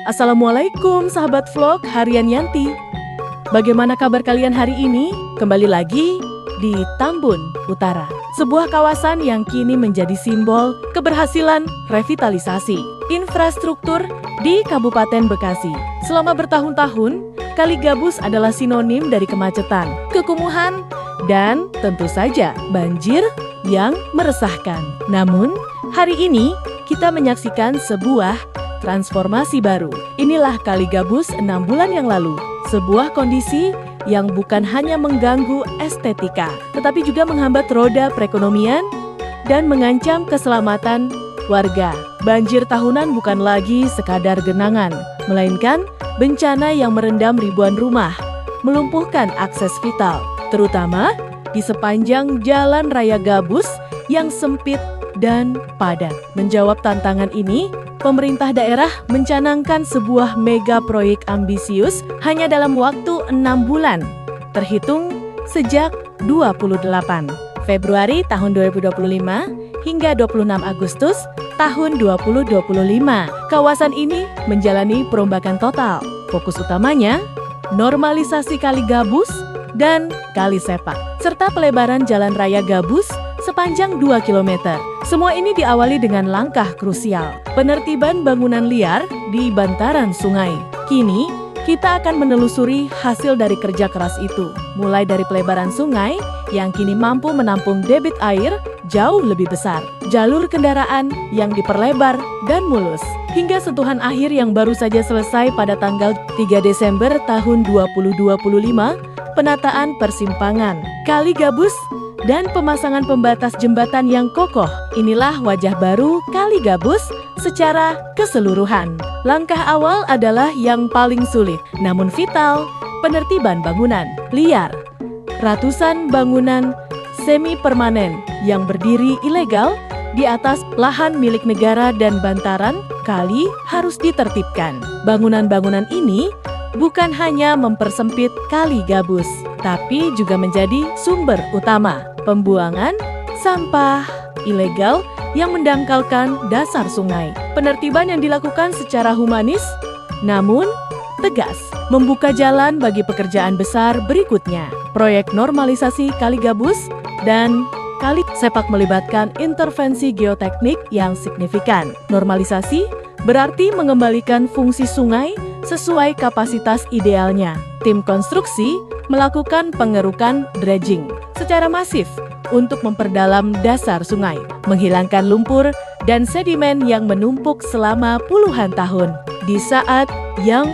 Assalamualaikum sahabat vlog harian Yanti. Bagaimana kabar kalian hari ini? Kembali lagi di Tambun Utara, sebuah kawasan yang kini menjadi simbol keberhasilan revitalisasi infrastruktur di Kabupaten Bekasi. Selama bertahun-tahun, Kali Gabus adalah sinonim dari kemacetan, kekumuhan, dan tentu saja banjir yang meresahkan. Namun, hari ini kita menyaksikan sebuah transformasi baru. Inilah Kali Gabus 6 bulan yang lalu. Sebuah kondisi yang bukan hanya mengganggu estetika, tetapi juga menghambat roda perekonomian dan mengancam keselamatan warga. Banjir tahunan bukan lagi sekadar genangan, melainkan bencana yang merendam ribuan rumah, melumpuhkan akses vital, terutama di sepanjang Jalan Raya Gabus yang sempit dan padat. Menjawab tantangan ini, pemerintah daerah mencanangkan sebuah mega proyek ambisius hanya dalam waktu 6 bulan, terhitung sejak 28 Februari tahun 2025 hingga 26 Agustus tahun 2025. Kawasan ini menjalani perombakan total. Fokus utamanya, normalisasi Kali Gabus dan Kali Sepak, serta pelebaran Jalan Raya Gabus sepanjang 2 km. Semua ini diawali dengan langkah krusial, penertiban bangunan liar di bantaran sungai. Kini, kita akan menelusuri hasil dari kerja keras itu, mulai dari pelebaran sungai yang kini mampu menampung debit air jauh lebih besar, jalur kendaraan yang diperlebar dan mulus, hingga sentuhan akhir yang baru saja selesai pada tanggal 3 Desember tahun 2025, penataan persimpangan Kali Gabus dan pemasangan pembatas jembatan yang kokoh. Inilah wajah baru Kali Gabus secara keseluruhan. Langkah awal adalah yang paling sulit, namun vital, penertiban bangunan liar. Ratusan bangunan semi-permanen yang berdiri ilegal di atas lahan milik negara dan bantaran kali harus ditertibkan. Bangunan-bangunan ini bukan hanya mempersempit Kali Gabus, tapi juga menjadi sumber utama pembuangan sampah ilegal yang mendangkalkan dasar sungai. Penertiban yang dilakukan secara humanis, namun tegas, membuka jalan bagi pekerjaan besar berikutnya. Proyek normalisasi Kali Gabus dan Kali Sepak melibatkan intervensi geoteknik yang signifikan. Normalisasi berarti mengembalikan fungsi sungai sesuai kapasitas idealnya. Tim konstruksi melakukan pengerukan dredging secara masif untuk memperdalam dasar sungai, menghilangkan lumpur dan sedimen yang menumpuk selama puluhan tahun. Di saat yang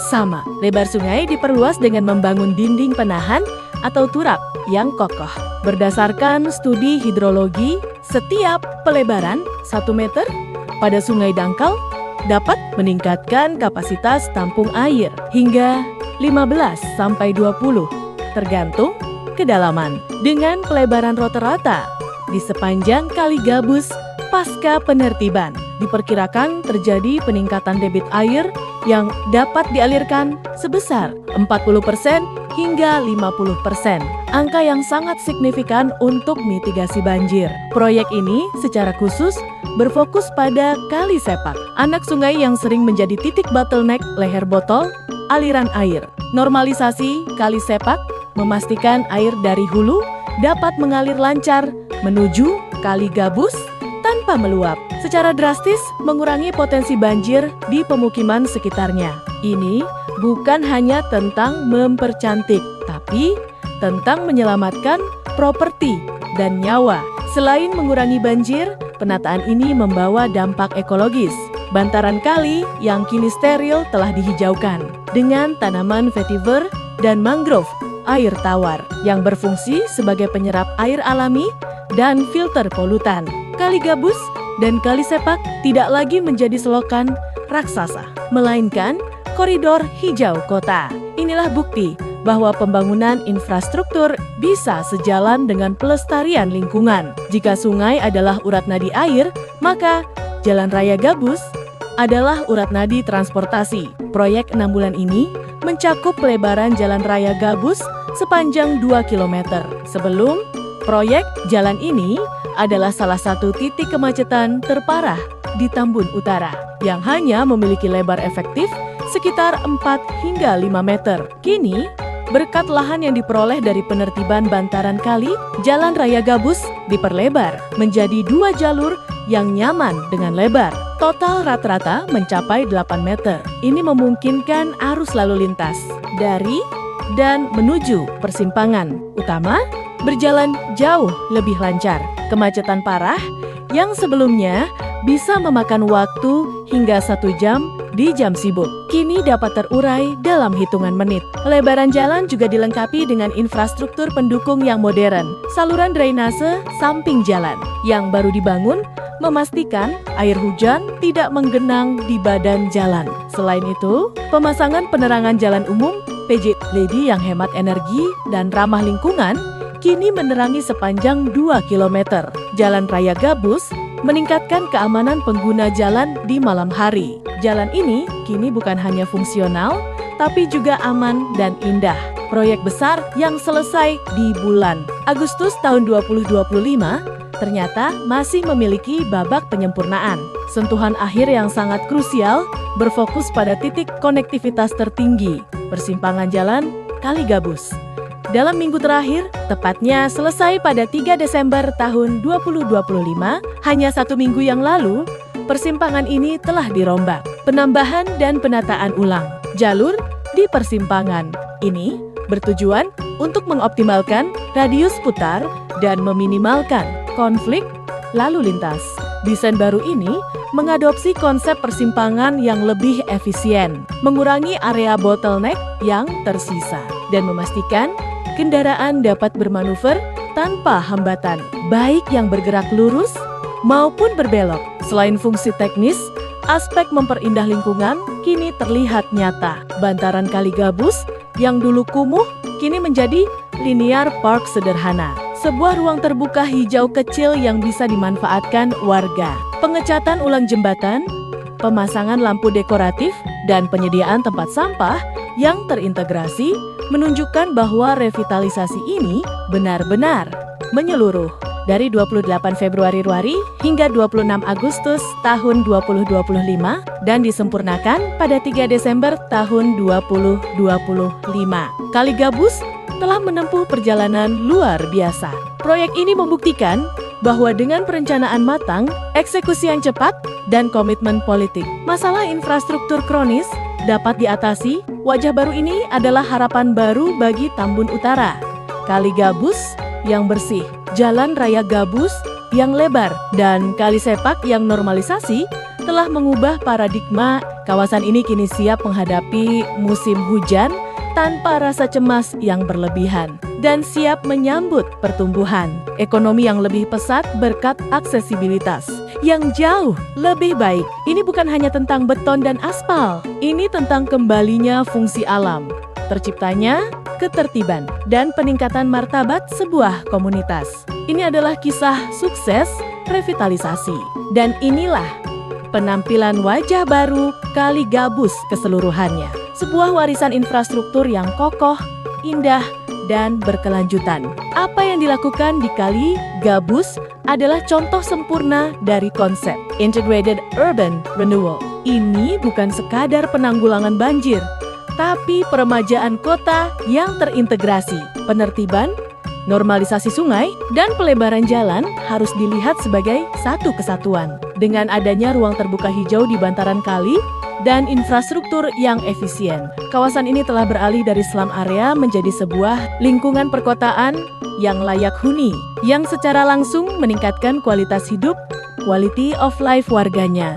sama, lebar sungai diperluas dengan membangun dinding penahan atau turap yang kokoh. Berdasarkan studi hidrologi, setiap pelebaran 1 meter pada sungai dangkal dapat meningkatkan kapasitas tampung air hingga 15-20, tergantung kedalaman. Dengan pelebaran rata-rata di sepanjang Kali Gabus pasca penertiban, diperkirakan terjadi peningkatan debit air yang dapat dialirkan sebesar 40% hingga 50%. Angka yang sangat signifikan untuk mitigasi banjir. Proyek ini secara khusus berfokus pada Kali Sepak, anak sungai yang sering menjadi titik bottleneck leher botol aliran air. Normalisasi Kali Sepak memastikan air dari hulu dapat mengalir lancar menuju Kali Gabus tanpa meluap, secara drastis mengurangi potensi banjir di pemukiman sekitarnya. Ini bukan hanya tentang mempercantik, tapi tentang menyelamatkan properti dan nyawa. Selain mengurangi banjir, penataan ini membawa dampak ekologis. Bantaran kali yang kini steril telah dihijaukan dengan tanaman vetiver dan mangrove air tawar yang berfungsi sebagai penyerap air alami dan filter polutan. Kali Gabus dan Kali Sepak tidak lagi menjadi selokan raksasa, melainkan koridor hijau kota. Inilah bukti bahwa pembangunan infrastruktur bisa sejalan dengan pelestarian lingkungan. Jika sungai adalah urat nadi air, maka Jalan Raya Gabus adalah urat nadi transportasi. Proyek 6 bulan ini mencakup pelebaran Jalan Raya Gabus sepanjang 2 km. Sebelum proyek jalan ini adalah salah satu titik kemacetan terparah di Tambun Utara, yang hanya memiliki lebar efektif sekitar 4 hingga 5 meter. Kini, berkat lahan yang diperoleh dari penertiban bantaran kali, Jalan Raya Gabus diperlebar menjadi 2 jalur yang nyaman dengan lebar. Total rata-rata mencapai 8 meter. Ini memungkinkan arus lalu lintas dari dan menuju persimpangan utama berjalan jauh lebih lancar. Kemacetan parah yang sebelumnya bisa memakan waktu hingga 1 jam di jam sibuk, kini dapat terurai dalam hitungan menit. Lebaran jalan juga dilengkapi dengan infrastruktur pendukung yang modern. Saluran drainase samping jalan yang baru dibangun memastikan air hujan tidak menggenang di badan jalan. Selain itu, pemasangan penerangan jalan umum PJ LED yang hemat energi dan ramah lingkungan kini menerangi sepanjang 2 km. Jalan Raya Gabus meningkatkan keamanan pengguna jalan di malam hari. Jalan ini kini bukan hanya fungsional, tapi juga aman dan indah. Proyek besar yang selesai di bulan Agustus tahun 2025 ternyata masih memiliki babak penyempurnaan. Sentuhan akhir yang sangat krusial berfokus pada titik konektivitas tertinggi, persimpangan jalan Kali Gabus. Dalam minggu terakhir, tepatnya selesai pada 3 Desember tahun 2025, hanya 1 minggu yang lalu, persimpangan ini telah dirombak. Penambahan dan penataan ulang jalur di persimpangan ini bertujuan untuk mengoptimalkan radius putar dan meminimalkan konflik lalu lintas. Desain baru ini mengadopsi konsep persimpangan yang lebih efisien, mengurangi area bottleneck yang tersisa, dan memastikan kendaraan dapat bermanuver tanpa hambatan, baik yang bergerak lurus maupun berbelok. Selain fungsi teknis, aspek memperindah lingkungan kini terlihat nyata. Bantaran Kali Gabus yang dulu kumuh kini menjadi linear park sederhana. Sebuah ruang terbuka hijau kecil yang bisa dimanfaatkan warga. Pengecatan ulang jembatan, pemasangan lampu dekoratif, dan penyediaan tempat sampah yang terintegrasi menunjukkan bahwa revitalisasi ini benar-benar menyeluruh. Dari 28 Februari hingga 26 Agustus tahun 2025 dan disempurnakan pada 3 Desember tahun 2025. Kali Gabus telah menempuh perjalanan luar biasa. Proyek ini membuktikan bahwa dengan perencanaan matang, eksekusi yang cepat, dan komitmen politik, masalah infrastruktur kronis dapat diatasi. Wajah baru ini adalah harapan baru bagi Tambun Utara. Kali Gabus yang bersih, Jalan Raya Gabus yang lebar, dan kali sepak yang normalisasi telah mengubah paradigma. Kawasan ini kini siap menghadapi musim hujan tanpa rasa cemas yang berlebihan, dan siap menyambut pertumbuhan ekonomi yang lebih pesat berkat aksesibilitas yang jauh lebih baik. Ini bukan hanya tentang beton dan aspal, ini tentang kembalinya fungsi alam, terciptanya ketertiban, dan peningkatan martabat sebuah komunitas. Ini adalah kisah sukses revitalisasi, dan inilah penampilan wajah baru Kali Gabus keseluruhannya. Sebuah warisan infrastruktur yang kokoh, indah, dan berkelanjutan. Apa yang dilakukan di Kali Gabus adalah contoh sempurna dari konsep Integrated Urban Renewal. Ini bukan sekadar penanggulangan banjir, tapi peremajaan kota yang terintegrasi. Penertiban, normalisasi sungai, dan pelebaran jalan harus dilihat sebagai satu kesatuan. Dengan adanya ruang terbuka hijau di bantaran kali dan infrastruktur yang efisien, kawasan ini telah beralih dari slum area menjadi sebuah lingkungan perkotaan yang layak huni, yang secara langsung meningkatkan kualitas hidup, quality of life warganya.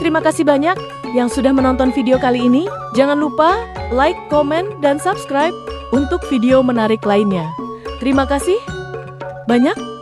Terima kasih banyak yang sudah menonton video kali ini. Jangan lupa like, komen, dan subscribe untuk video menarik lainnya. Terima kasih banyak.